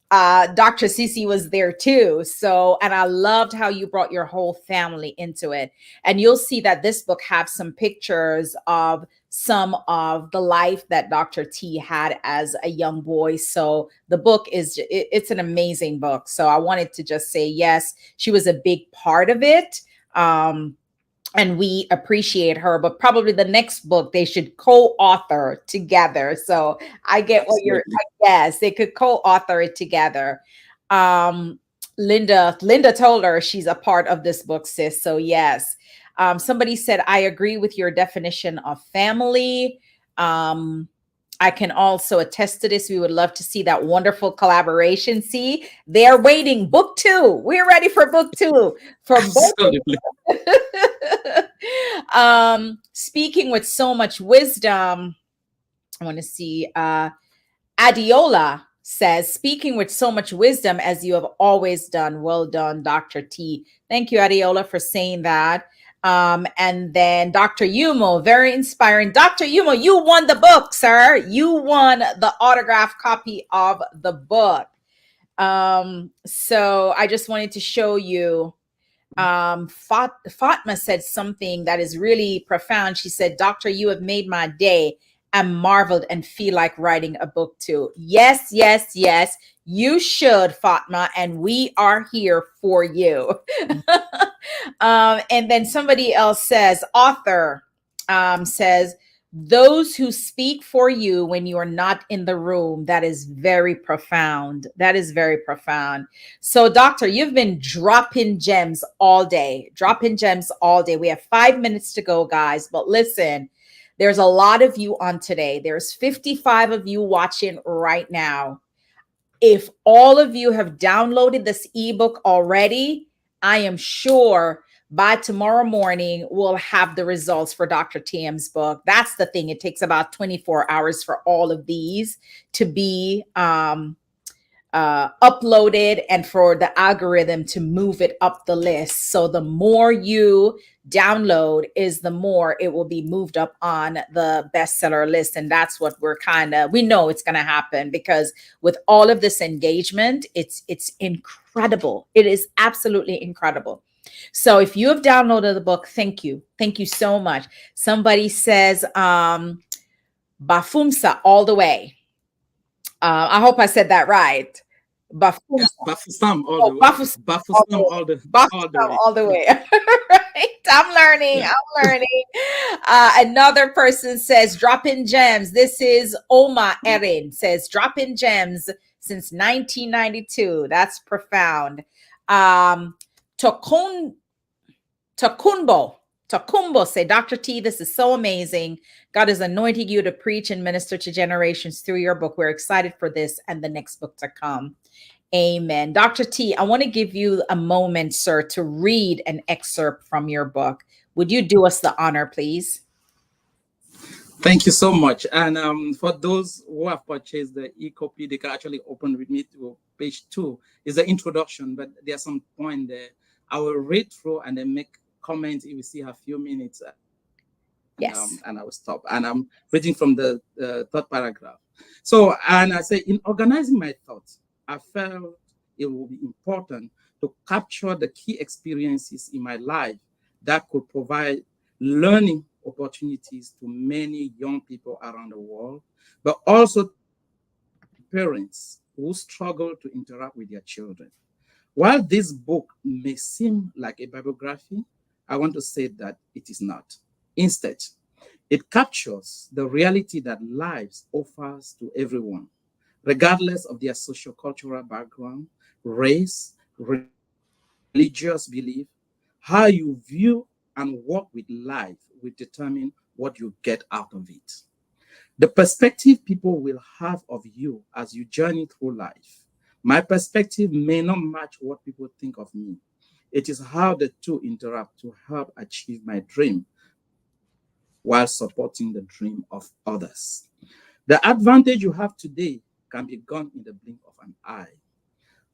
Dr. Cece was there too. So, and I loved how you brought your whole family into it. And you'll see that this book has some pictures of some of the life that Dr. T had as a young boy. So the book it's an amazing book. So I wanted to just say, yes, she was a big part of it. And we appreciate her, but probably the next book they should co-author together. So I get what you're, Absolutely. yes, they could co-author it together. Um, Linda told her she's a part of this book, sis. So yes. Somebody said, I agree with your definition of family. I can also attest to this. We would love to see that wonderful collaboration. See, they're waiting. Book two. We're ready for book two for both. Absolutely. Speaking with so much wisdom, I want to see. Adiola says, speaking with so much wisdom as you have always done. Well done, Dr. T. Thank you, Adiola, for saying that. And then Dr. Yumo, very inspiring. Dr. Yumo, you won the book, sir. You won the autographed copy of the book. So I just wanted to show you. Fatma said something that is really profound. She said, Doctor, you have made my day. I'm marveled and feel like writing a book too. Yes, yes, yes, you should, Fatma, and we are here for you. And then somebody else says, author says, those who speak for you when you are not in the room. That is very profound. That is very profound. So, doctor, you've been dropping gems all day, dropping gems all day. We have 5 minutes to go, guys. But listen, there's a lot of you on today. There's 55 of you watching right now. If all of you have downloaded this ebook already, I am sure by tomorrow morning, we'll have the results for Dr. Tiam's book. That's the thing. It takes about 24 hours for all of these to be uploaded and for the algorithm to move it up the list. So the more you download is the more it will be moved up on the bestseller list. And that's what we know it's going to happen because with all of this engagement, it's incredible. It is absolutely incredible. So if you have downloaded the book, thank you. Thank you so much. Somebody says, Bafumsa all the way. I hope I said that right. Bafumsa. Yes, Bafusam all the way. Bafusam all the way. Right? I'm learning. Yeah. I'm learning. Another person says, drop in gems. This is Oma Erin says, drop in gems since 1992. That's profound. Takumbo say, Dr. T, this is so amazing. God is anointing you to preach and minister to generations through your book. We're excited for this and the next book to come. Amen. Dr. T, I want to give you a moment, sir, to read an excerpt from your book. Would you do us the honor, please? Thank you so much. And for those who have purchased the e-copy, they can actually open with me to page 2. It's the introduction, but there's some point there. I will read through and then make comments if we see a few minutes. Yes. And I will stop. And I'm reading from the third paragraph. So, and I say, in organizing my thoughts, I felt it would be important to capture the key experiences in my life that could provide learning opportunities to many young people around the world, but also parents who struggle to interact with their children. While this book may seem like a bibliography, I want to say that it is not. Instead, it captures the reality that life offers to everyone, regardless of their sociocultural background, race, religious belief, how you view and work with life will determine what you get out of it. The perspective people will have of you as you journey through life. My perspective may not match what people think of me. It is how the two interact to help achieve my dream while supporting the dream of others. The advantage you have today can be gone in the blink of an eye.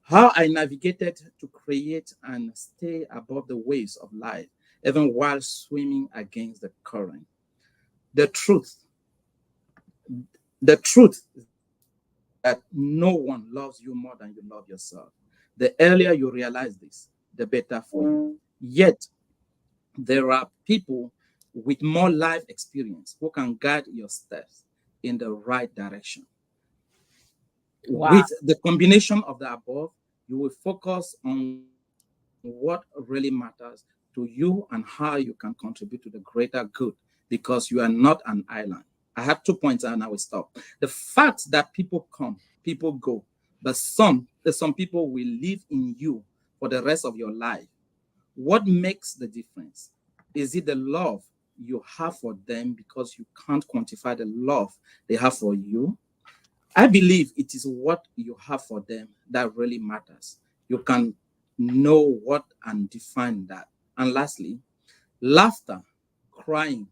How I navigated to create and stay above the waves of life, even while swimming against the current. The truth, the truth that no one loves you more than you love yourself. The earlier you realize this, the better for you. Yet, there are people with more life experience who can guide your steps in the right direction. Wow. With the combination of the above, you will focus on what really matters to you and how you can contribute to the greater good because you are not an island. I have 2 points and I will stop. The fact that people come, people go, but some people will live in you for the rest of your life. What makes the difference? Is it the love you have for them because you can't quantify the love they have for you? I believe it is what you have for them that really matters. You can know what and define that. And lastly, laughter, crying,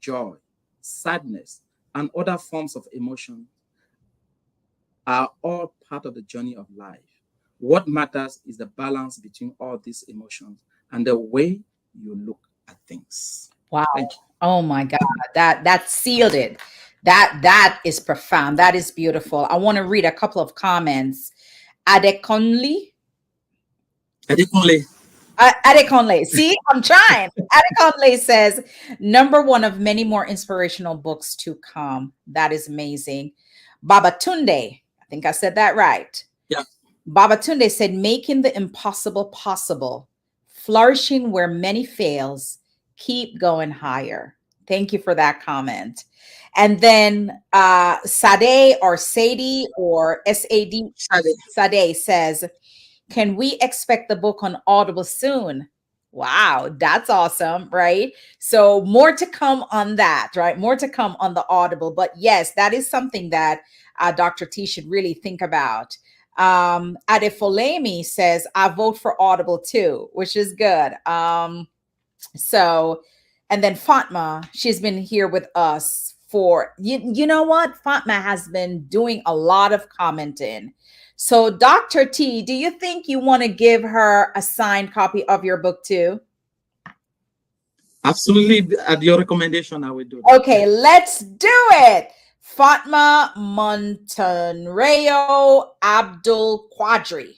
joy, sadness, and other forms of emotion are all part of the journey of life. What matters is the balance between all these emotions and the way you look at things. Wow. Thank you. Oh my God. That sealed it. That is profound. That is beautiful. I want to read a couple of comments. Adekonli. Additionally, Adekonle. See, I'm trying. Adekonle says, number one of many more inspirational books to come. That is amazing. Babatunde. I think I said that right. yeah, Babatunde said, making the impossible possible, flourishing where many fails, keep going higher. Thank you for that comment. And then Sade or Sadie or SAD, Shade. Sade says, can we expect the book on Audible soon? Wow, that's awesome, right? So more to come on that, right? More to come on the Audible. But yes, that is something that Dr. T should really think about. Adefolemi says, I vote for Audible too, which is good. So, and then Fatma, she's been here with us for, you know what? Fatma has been doing a lot of commenting. So, Dr. T, do you think you want to give her a signed copy of your book too? Absolutely. At your recommendation, I will do that. Okay, let's do it. Fatma Montenreo Abdul Quadri.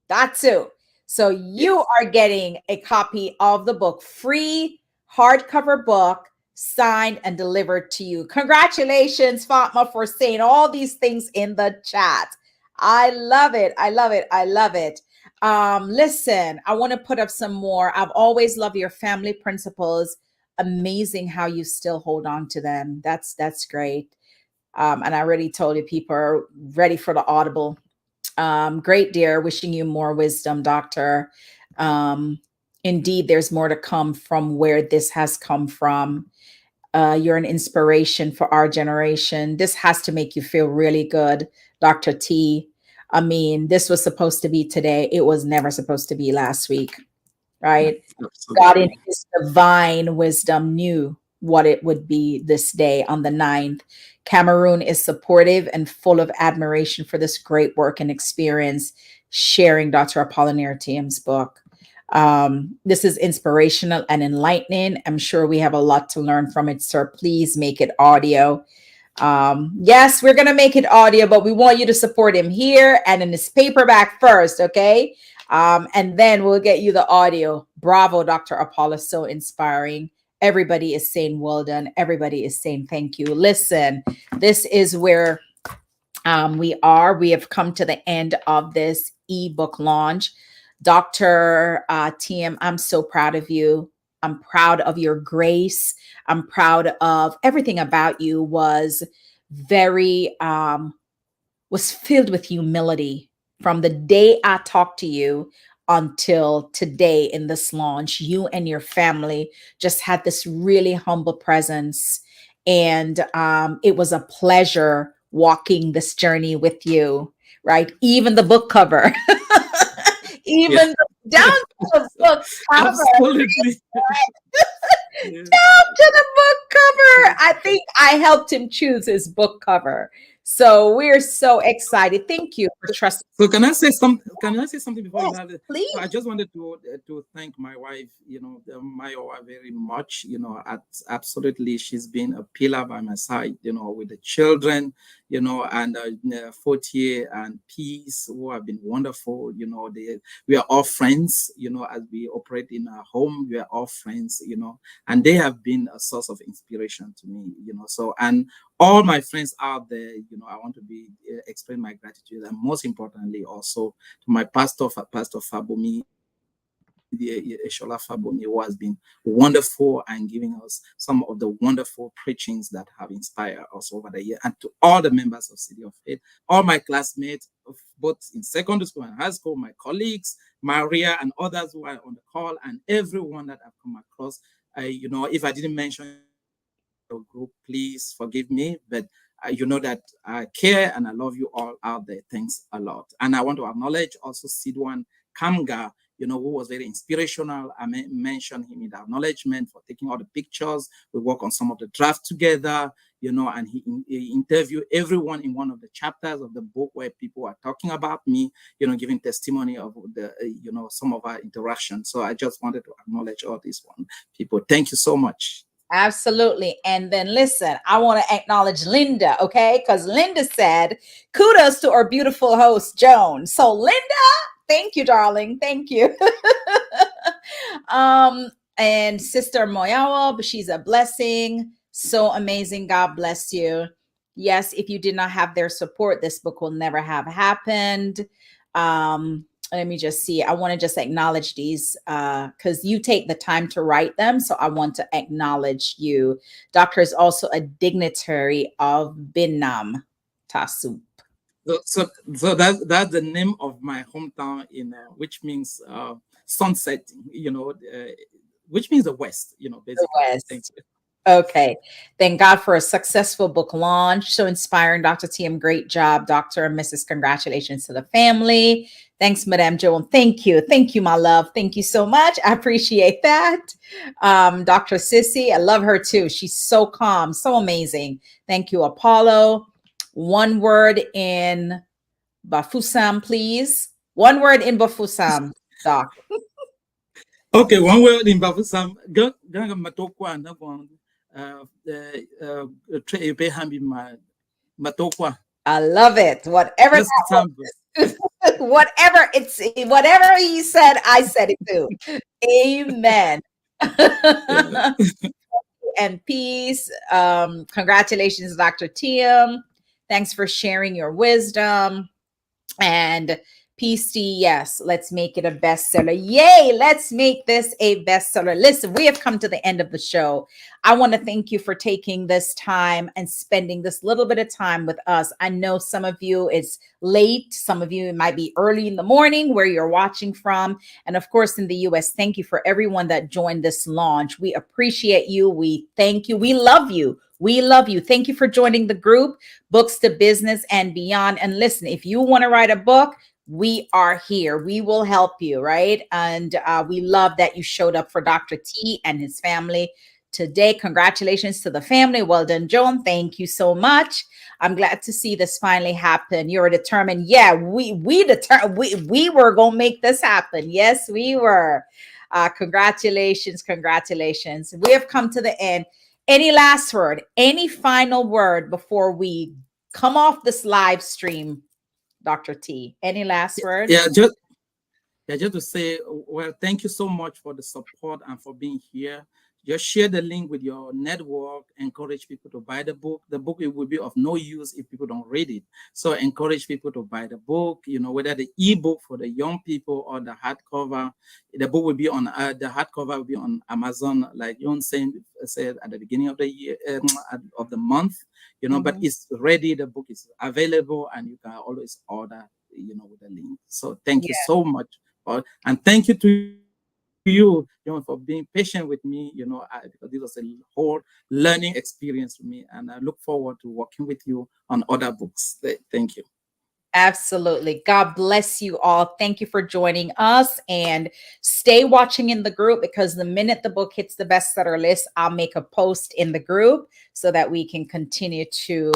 That's it. So you Yes. are getting a copy of the book, free hardcover book, signed and delivered to you. Congratulations, Fatma, for saying all these things in the chat. I love it. I love it. I love it. Listen, I want to put up some more. I've always loved your family principles. Amazing how you still hold on to them. That's great. And I already told you people are ready for the Audible. Great, dear. Wishing you more wisdom, doctor. Um, Indeed, there's more to come from where this has come from. You're an inspiration for our generation. This has to make you feel really good, Dr. T. I mean, this was supposed to be today. It was never supposed to be last week, right? God, in Absolutely. his divine wisdom, knew what it would be this day on the 9th. Cameroon is supportive and full of admiration for this great work and experience, sharing Dr. Apollinaire Tiam's book. This is inspirational and enlightening. I'm sure we have a lot to learn from it, sir. Please make it audio. Yes, we're going to make it audio, but we want you to support him here and in his paperback first, okay? And then we'll get you the audio. Bravo, Dr. Apollo. So inspiring. Everybody is saying well done. Everybody is saying thank you. Listen, this is where we are. We have come to the end of this ebook launch. Dr. Tiem, I'm so proud of you. I'm proud of your grace. I'm proud of everything about you was very was filled with humility from the day I talked to you until today in this launch. You and your family just had this really humble presence. And it was a pleasure walking this journey with you, right? Even the book cover, Yeah. even down to the book cover. Absolutely. Yeah. Down to the book cover. I think I helped him choose his book cover. So we're so excited. Thank you for trusting. So can I say something? Can I say something before you Yes, have it? So I please. just wanted to thank my wife, Mayowa, very much. Absolutely, she's been a pillar by my side. With the children, and Fortier and Peace, who have been wonderful. We are all friends. As we operate in our home, we are all friends. And they have been a source of inspiration to me. So and all my friends out there, I want to be explain my gratitude, and most importantly, also to my Pastor Fabomi, the Eshola Fabomi, who has been wonderful and giving us some of the wonderful preachings that have inspired us over the year, and to all the members of City of Faith, all my classmates, both in secondary school and high school, my colleagues, Maria and others who are on the call, and everyone that I've come across. If I didn't mention your group, please forgive me, but you know that I care and I love you all out there. Thanks a lot. And I want to acknowledge also Sidwan Kamga, who was very inspirational. I mentioned him in the acknowledgement for taking all the pictures. We work on some of the draft together, and he interviewed everyone in one of the chapters of the book where people are talking about me, giving testimony of the, some of our interactions. So I just wanted to acknowledge all these one people. Thank you so much. Absolutely. And then listen, I want to acknowledge Linda, okay? Because Linda said, kudos to our beautiful host, Joan. So, Linda, thank you, darling. Thank you. um, and Sister Moyawa, but she's a blessing. So amazing. God bless you. Yes, if you did not have their support, this book will never have happened. Let me just see. I want to just acknowledge these because you take the time to write them. So I want to acknowledge you. Doctor is also a dignitary of Binam Tasu. So that's the name of my hometown which means sunsetting, which means the west, The basically. Thank West. you. Okay. Thank God for a successful book launch. So inspiring, Dr. TM. Great job, Dr. and Mrs. Congratulations to the family. Thanks, Madame Joan. Thank you. Thank you, my love. Thank you so much. I appreciate that. Dr. Sissy, I love her too. She's so calm, so amazing. Thank you, Apollo. One word in Bafusam, please. One word in Bafusam, Doc. Okay, one word in Bafusam. Ganga matokwa na kwa tre hambi matokwa. I love it. Whatever Just that sample. was. Whatever he said, I said it too. Amen. Yeah. And peace. Congratulations, Dr. Tiam. Thanks for sharing your wisdom. And PC, yes, let's make it a bestseller. Yay, let's make this a bestseller. Listen, we have come to the end of the show. I want to thank you for taking this time and spending this little bit of time with us. I know some of you it's late, some of you it might be early in the morning where you're watching from. And of course, in the US, thank you for everyone that joined this launch. We appreciate you. We thank you. We love you. We love you. Thank you for joining the group, Books to Business and Beyond. And listen, if you want to write a book, we are here. We will help you, right? And we love that you showed up for Dr. T and his family today. Congratulations to the family. Well done, Joan. Thank you so much. I'm glad to see this finally happen. You're determined. Yeah, we were gonna make this happen. Yes, we were. Congratulations, congratulations. We have come to the end. Any last word? Any final word before we come off this live stream, Dr. T? Any last word? Yeah, just to say, well, thank you so much for the support and for being here. Just share the link with your network, encourage people to buy the book. The book, it will be of no use if people don't read it. So encourage people to buy the book, whether the ebook for the young people or the hardcover. The book will be on, the hardcover will be on Amazon, like Yon said at the beginning of the year, of the month, but it's ready. The book is available and you can always order, with the link. So thank you Yeah. so much And thank you to you know, for being patient with me, because this was a whole learning experience for me. And I look forward to working with you on other books. Thank you. Absolutely. God bless you all. Thank you for joining us, and stay watching in the group, because the minute the book hits the bestseller list, I'll make a post in the group so that we can continue to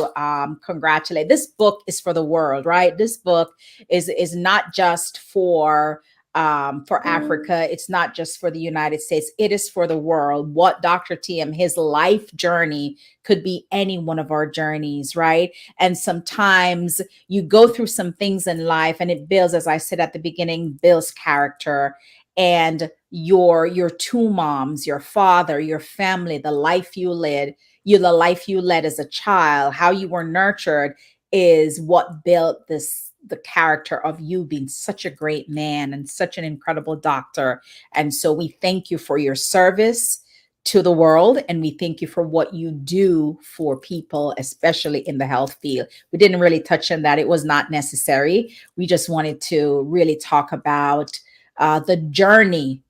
congratulate. This book is for the world, right? This book is not just for Africa. It's not just for the United States. It is for the world. What Dr. Tiam, his life journey could be any one of our journeys, right? And sometimes you go through some things in life and it builds, as I said at the beginning, builds character. And your two moms, your father, your family, the life you led, the life you led as a child, how you were nurtured, is what built the character of you being such a great man and such an incredible doctor. And so we thank you for your service to the world, and we thank you for what you do for people, especially in the health field. We didn't really touch on that. It was not necessary. We just wanted to really talk about the journey,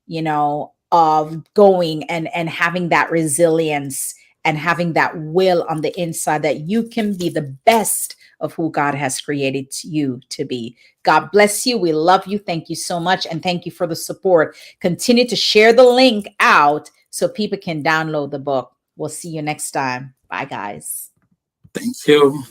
of going and having that resilience and having that will on the inside, that you can be the best of who God has created you to be. God bless you. We love you. Thank you so much. And thank you for the support. Continue to share the link out so people can download the book. We'll see you next time. Bye, guys. Thank you.